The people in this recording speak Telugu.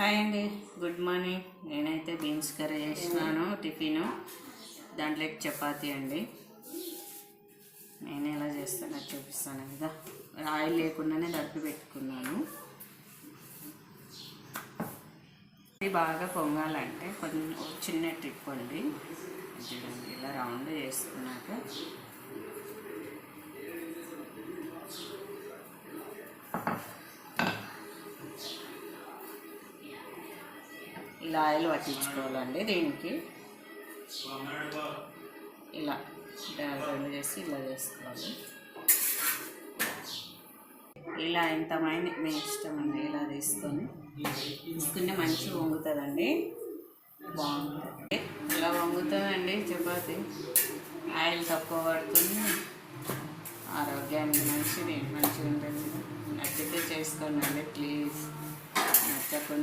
హాయ్ అండి, గుడ్ మార్నింగ్. నేనైతే బీన్స్ కర్రీ చేసినాను టిఫిన్. దాంట్లోకి చపాతీ అండి. నేను ఎలా చేస్తానో చూపిస్తాను కదా. ఆయిల్ లేకుండానే దప్పి పెట్టుకున్నాను. ఇది బాగా పొంగాలంటే కొంచెం చిన్న ట్రిప్ అండి. చూడండి, ఇలా రౌండ్ చేసుకున్నాక ఇలా ఆయిల్ పట్టించుకోవాలండి. దీనికి ఇలా రెండు చేసి ఇలా చేసుకోవాలి. ఇలా ఇంతమైన మీ ఇష్టం అండి. ఇలా తీసుకుంటే మంచిగా వంగుతుందండి, బాగుంటుంది. ఇలా వంగుతుందండి చపాతి. ఆయిల్ తక్కువ పడుతుంది, ఆరోగ్యానికి మంచిగా ఉంటుంది. నచ్చితే చేసుకోండి ప్లీజ్. నచ్చకుండా